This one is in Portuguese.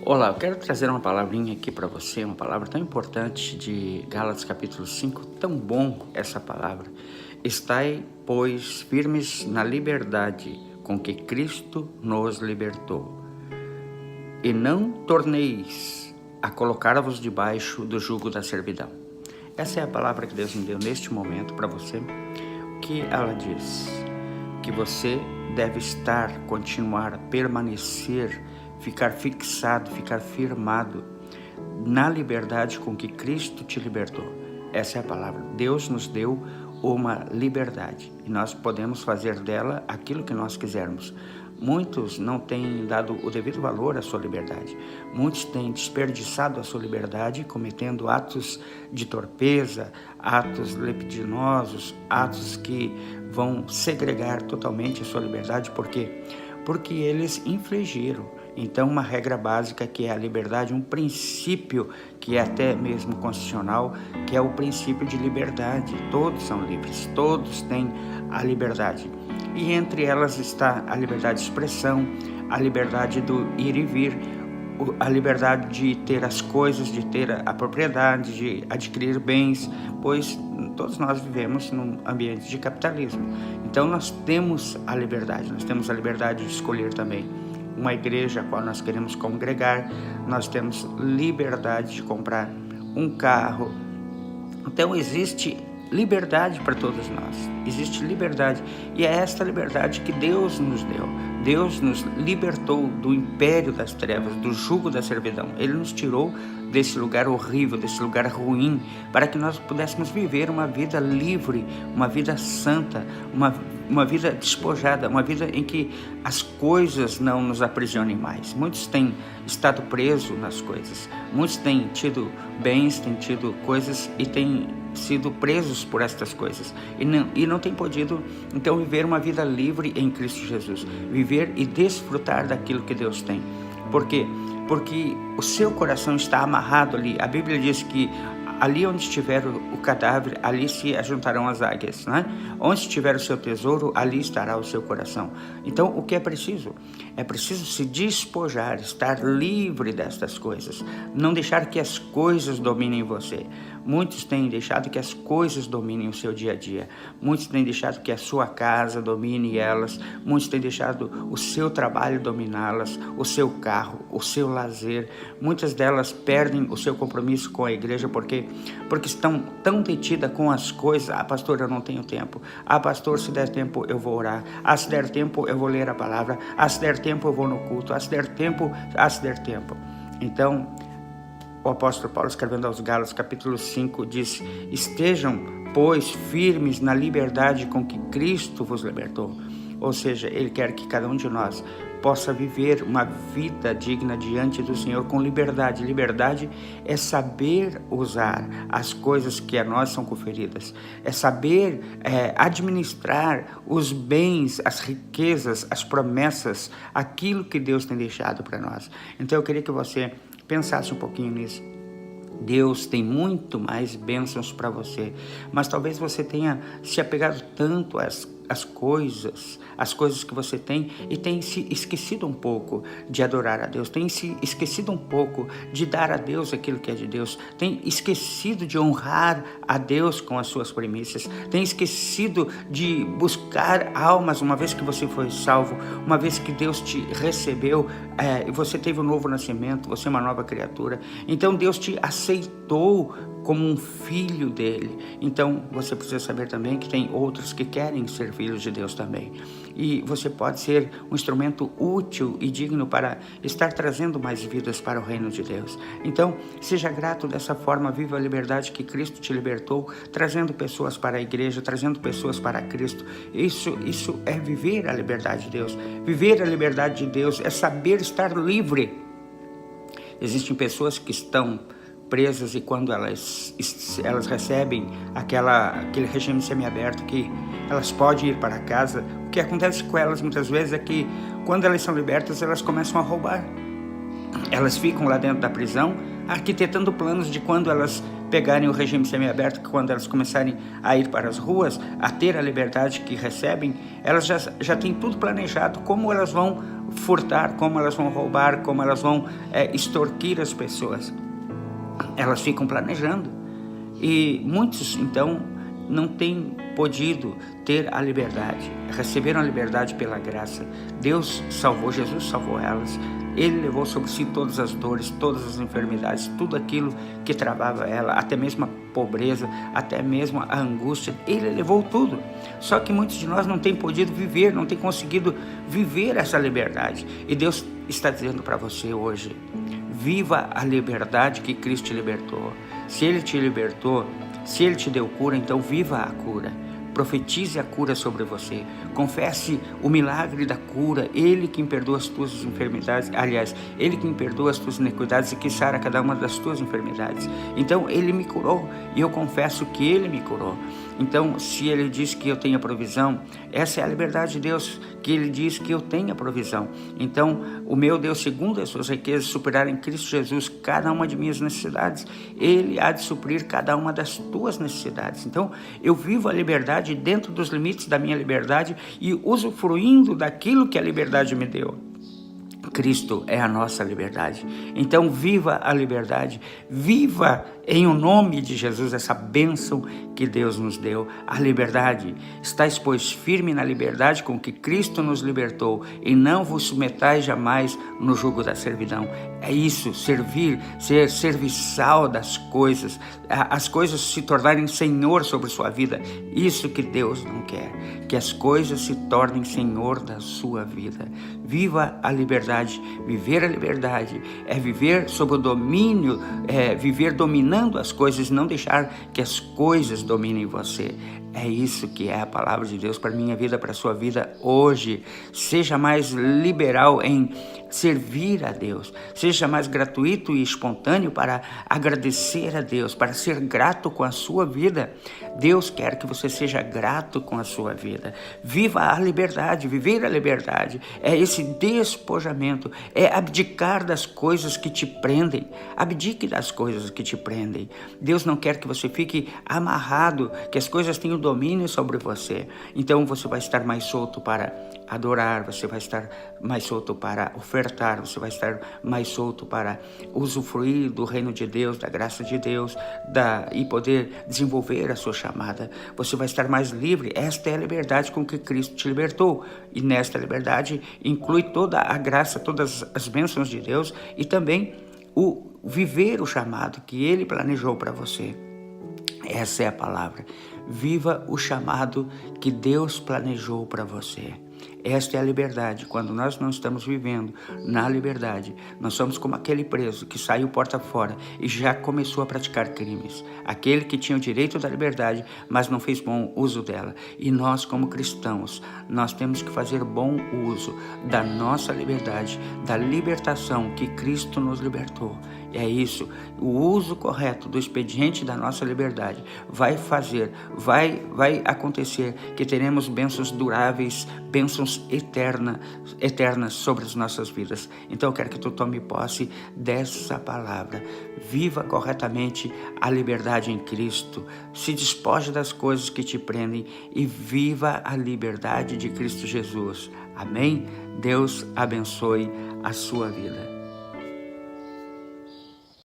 Olá, eu quero trazer uma palavrinha aqui para você, uma palavra tão importante de Gálatas capítulo 5, tão bom essa palavra. Estai, pois, firmes na liberdade com que Cristo nos libertou, e não torneis a colocar-vos debaixo do jugo da servidão. Essa é a palavra que Deus me deu neste momento para você, que ela diz que você deve estar, continuar, permanecer, ficar fixado, ficar firmado na liberdade com que Cristo te libertou. Essa é a palavra. Deus nos deu uma liberdade e nós podemos fazer dela aquilo que nós quisermos. Muitos não têm dado o devido valor à sua liberdade. Muitos têm desperdiçado a sua liberdade cometendo atos de torpeza, atos libidinosos, atos que vão segregar totalmente a sua liberdade. Por quê? Porque eles infligiram. Então, uma regra básica que é a liberdade, um princípio que é até mesmo constitucional, que é o princípio de liberdade. Todos são livres, todos têm a liberdade. E entre elas está a liberdade de expressão, a liberdade do ir e vir, a liberdade de ter as coisas, de ter a propriedade, de adquirir bens, pois todos nós vivemos num ambiente de capitalismo. Então nós temos a liberdade de escolher também uma igreja a qual nós queremos congregar, nós temos liberdade de comprar um carro. Então existe liberdade para todos nós, existe liberdade, e é esta liberdade que Deus nos deu. Deus nos libertou do império das trevas, do jugo da servidão. Ele nos tirou desse lugar horrível, desse lugar ruim, para que nós pudéssemos viver uma vida livre, uma vida santa, uma vida despojada, uma vida em que as coisas não nos aprisionem mais. Muitos têm estado presos nas coisas, muitos têm tido bens, têm tido coisas e têm sido presos por estas coisas e não têm podido então viver uma vida livre em Cristo Jesus, viver e desfrutar daquilo que Deus tem. Por quê? Porque o seu coração está amarrado ali. A Bíblia diz que ali onde estiver o cadáver, ali se ajuntarão as águias, né? Onde estiver o seu tesouro, ali estará o seu coração. Então, o que é preciso? É preciso se despojar, estar livre destas coisas, não deixar que as coisas dominem você. Muitos têm deixado que as coisas dominem o seu dia a dia. Muitos têm deixado que a sua casa domine elas. Muitos têm deixado o seu trabalho dominá-las, o seu carro, o seu lazer. Muitas delas perdem o seu compromisso com a igreja porque estão tão detidas com as coisas. Ah, pastor, eu não tenho tempo. Ah, pastor, se der tempo eu vou orar. Ah, se der tempo eu vou ler a palavra. Ah, se der tempo eu vou no culto. Ah, se der tempo. Então, o apóstolo Paulo, escrevendo aos Gálatas, capítulo 5, diz: estejam, pois, firmes na liberdade com que Cristo vos libertou. Ou seja, Ele quer que cada um de nós possa viver uma vida digna diante do Senhor com liberdade. Liberdade é saber usar as coisas que a nós são conferidas, é saber administrar os bens, as riquezas, as promessas, aquilo que Deus tem deixado para nós. Então eu queria que você pensasse um pouquinho nisso. Deus tem muito mais bênçãos para você, mas talvez você tenha se apegado tanto às coisas que você tem e tem se esquecido um pouco de adorar a Deus, tem se esquecido um pouco de dar a Deus aquilo que é de Deus, tem esquecido de honrar a Deus com as suas primícias, tem esquecido de buscar almas uma vez que você foi salvo, uma vez que Deus te recebeu, você teve um novo nascimento, você é uma nova criatura, então Deus te aceitou como um filho dele. Então você precisa saber também que tem outros que querem ser filhos de Deus também, e você pode ser um instrumento útil e digno para estar trazendo mais vidas para o reino de Deus. Então seja grato dessa forma, viva a liberdade que Cristo te libertou, trazendo pessoas para a igreja, trazendo pessoas para Cristo. Isso é viver a liberdade de Deus. Viver a liberdade de Deus é saber estar livre. Existem pessoas que estão presas e quando elas recebem aquele regime semiaberto que elas podem ir para casa, o que acontece com elas muitas vezes é que quando elas são libertas, elas começam a roubar. Elas ficam lá dentro da prisão arquitetando planos de quando elas pegarem o regime semiaberto, que quando elas começarem a ir para as ruas, a ter a liberdade que recebem, elas já têm tudo planejado, como elas vão furtar, como elas vão roubar, como elas vão extorquir as pessoas. Elas ficam planejando. E muitos, então, não têm podido ter a liberdade. Receberam a liberdade pela graça. Deus salvou, Jesus salvou elas. Ele levou sobre si todas as dores, todas as enfermidades, tudo aquilo que travava ela, até mesmo a pobreza, até mesmo a angústia. Ele levou tudo. Só que muitos de nós não têm podido viver, não têm conseguido viver essa liberdade. E Deus está dizendo para você hoje: viva a liberdade que Cristo te libertou. Se Ele te libertou, se Ele te deu cura, então viva a cura. Profetize a cura sobre você. Confesse o milagre da cura. Ele quem perdoa as tuas enfermidades. Aliás, Ele quem perdoa as tuas iniquidades e que sara cada uma das tuas enfermidades. Então, Ele me curou e eu confesso que Ele me curou. Então, se Ele diz que eu tenho provisão, essa é a liberdade de Deus, que Ele diz que eu tenho provisão. Então, o meu Deus, segundo as suas riquezas, superar em Cristo Jesus cada uma de minhas necessidades. Ele há de suprir cada uma das tuas necessidades. Então, eu vivo a liberdade dentro dos limites da minha liberdade e usufruindo daquilo que a liberdade me deu. Cristo é a nossa liberdade. Então viva a liberdade, viva em o nome de Jesus essa bênção que Deus nos deu, a liberdade. Estais, pois, firme na liberdade com que Cristo nos libertou e não vos submetais jamais no jugo da servidão. É isso, servir, ser serviçal das coisas, as coisas se tornarem Senhor sobre sua vida. Isso que Deus não quer, que as coisas se tornem Senhor da sua vida. Viva a liberdade. Viver a liberdade é viver sob o domínio, viver dominando as coisas, não deixar que as coisas dominem você. É isso que é a palavra de Deus para a minha vida, para a sua vida hoje. Seja mais liberal em servir a Deus. Seja mais gratuito e espontâneo para agradecer a Deus, para ser grato com a sua vida. Deus quer que você seja grato com a sua vida. Viva a liberdade, viver a liberdade. É esse despojamento, é abdicar das coisas que te prendem. Abdique das coisas que te prendem. Deus não quer que você fique amarrado, que as coisas tenham domínio sobre você. Então você vai estar mais solto para adorar, você vai estar mais solto para ofertar, você vai estar mais solto para usufruir do reino de Deus, da graça de Deus, e poder desenvolver a sua chamada. Você vai estar mais livre. Esta é a liberdade com que Cristo te libertou. E nesta liberdade inclui toda a graça, todas as bênçãos de Deus e também o viver o chamado que Ele planejou para você. Essa é a palavra. Viva o chamado que Deus planejou para você. Esta é a liberdade. Quando nós não estamos vivendo na liberdade, nós somos como aquele preso que saiu porta fora e já começou a praticar crimes. Aquele que tinha o direito da liberdade, mas não fez bom uso dela. E nós, como cristãos, nós temos que fazer bom uso da nossa liberdade, da libertação que Cristo nos libertou. É isso, o uso correto do expediente da nossa liberdade vai acontecer que teremos bênçãos duráveis, bênçãos eternas sobre as nossas vidas. Então eu quero que tu tome posse dessa palavra. Viva corretamente a liberdade em Cristo. Se despoje das coisas que te prendem e viva a liberdade de Cristo Jesus. Amém? Deus abençoe a sua vida.